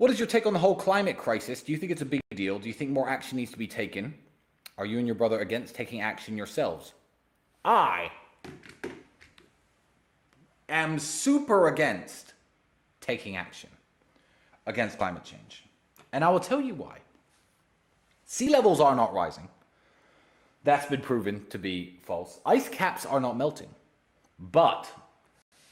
What is your take on the whole climate crisis? Do you think it's a big deal? Do you think more action needs to be taken? Are you and your brother against taking action yourselves? I am super against taking action against climate change. And I will tell you why. Sea levels are not rising. That's been proven to be false. Ice caps are not melting. But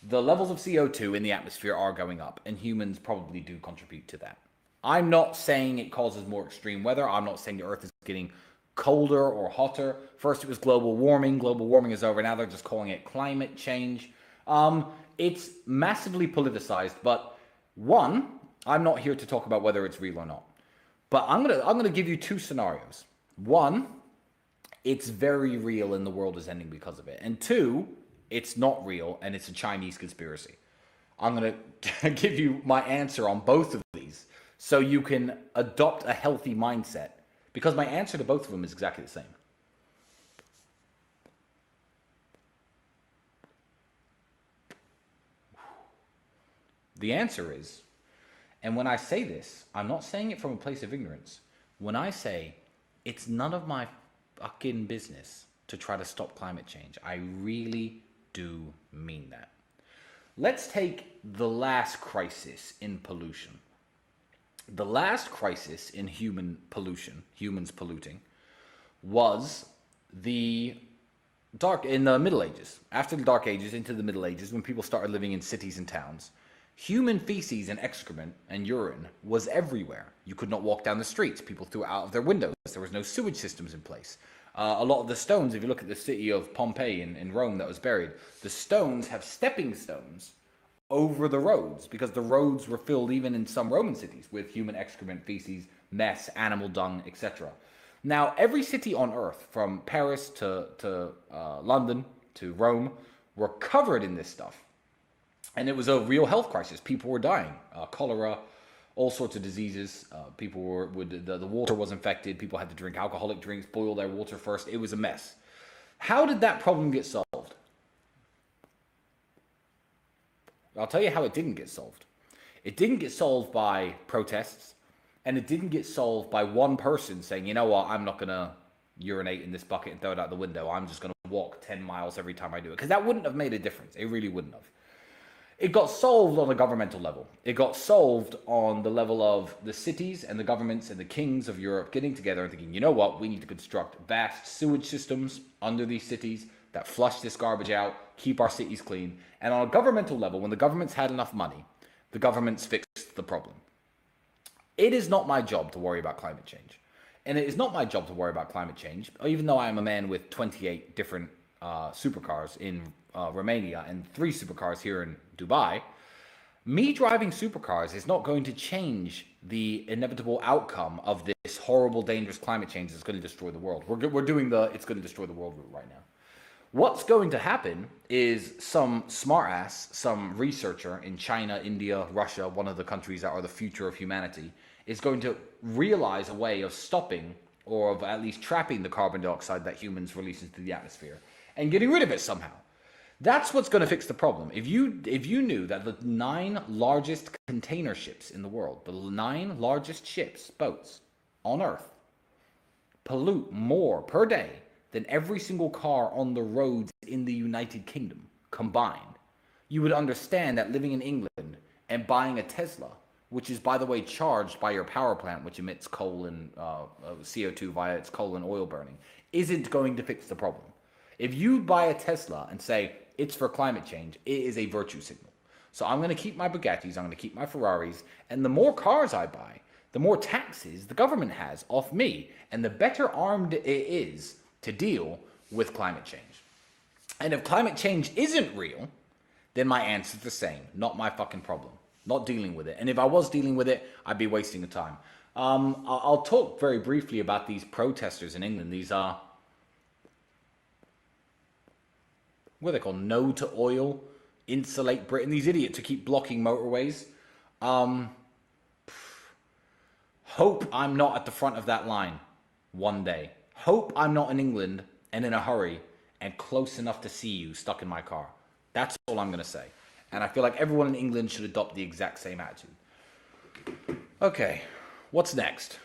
the levels of CO2 in the atmosphere are going up, and humans probably do contribute to that. I'm not saying it causes more extreme weather. I'm not saying the Earth is getting colder or hotter. First it was global warming. Global warming is over. Now they're just calling it climate change. It's massively politicized, but one, I'm not here to talk about whether it's real or not. But I'm gonna give you two scenarios. One, it's very real and the world is ending because of it. And two, it's not real and it's a Chinese conspiracy. I'm going to give you my answer on both of these so you can adopt a healthy mindset, because my answer to both of them is exactly the same. The answer is, and when I say this, I'm not saying it from a place of ignorance. When I say it's none of my fucking business to try to stop climate change, I really do mean that. Let's take the last crisis in pollution. The last crisis in human pollution, humans polluting, was in the Middle Ages. After the Dark Ages, into the Middle Ages, when people started living in cities and towns, human feces and excrement and urine was everywhere. You could not walk down the streets. People threw it out of their windows. There was no sewage systems in place. A lot of the stones, if you look at the city of Pompeii in Rome that was buried, the stones have stepping stones over the roads because the roads were filled, even in some Roman cities, with human excrement, feces, mess, animal dung, etc. Now, every city on earth, from Paris to London to Rome, were covered in this stuff. And it was a real health crisis. People were dying. Cholera, all sorts of diseases. The water was infected. People had to drink alcoholic drinks, boil their water first. It was a mess. How did that problem get solved? I'll tell you how it didn't get solved. It didn't get solved by protests, and it didn't get solved by one person saying, you know what, I'm not going to urinate in this bucket and throw it out the window. I'm just going to walk 10 miles every time I do it. Because that wouldn't have made a difference. It really wouldn't have. It got solved on a governmental level. It got solved on the level of the cities and the governments and the kings of Europe getting together and thinking, you know what, we need to construct vast sewage systems under these cities that flush this garbage out, keep our cities clean. And on a governmental level, when the governments had enough money, the governments fixed the problem. It is not my job to worry about climate change. And it is not my job to worry about climate change, even though I am a man with 28 different supercars in Romania and 3 supercars here in Dubai. Me driving supercars is not going to change the inevitable outcome of this horrible, dangerous climate change that's going to destroy the world. We're doing the it's going to destroy the world route right now. What's going to happen is some smartass, some researcher in China, India, Russia, one of the countries that are the future of humanity, is going to realize a way of stopping or of at least trapping the carbon dioxide that humans release into the atmosphere and getting rid of it somehow. That's what's going to fix the problem. If you knew that the 9 largest container ships in the world, the 9 largest ships, boats on Earth, pollute more per day than every single car on the roads in the United Kingdom combined, you would understand that living in England and buying a Tesla, which is, by the way, charged by your power plant, which emits coal and CO2 via its coal and oil burning, isn't going to fix the problem. If you buy a Tesla and say it's for climate change, it is a virtue signal. So I'm going to keep my Bugattis, I'm going to keep my Ferraris, and the more cars I buy, the more taxes the government has off me, and the better armed it is to deal with climate change. And if climate change isn't real, then my answer's the same. Not my fucking problem. Not dealing with it. And if I was dealing with it, I'd be wasting the time. I'll talk very briefly about these protesters in England. These are, what are they called? No to oil, insulate Britain. These idiots who keep blocking motorways. Hope I'm not at the front of that line one day. Hope I'm not in England and in a hurry and close enough to see you stuck in my car. That's all I'm going to say. And I feel like everyone in England should adopt the exact same attitude. Okay, what's next?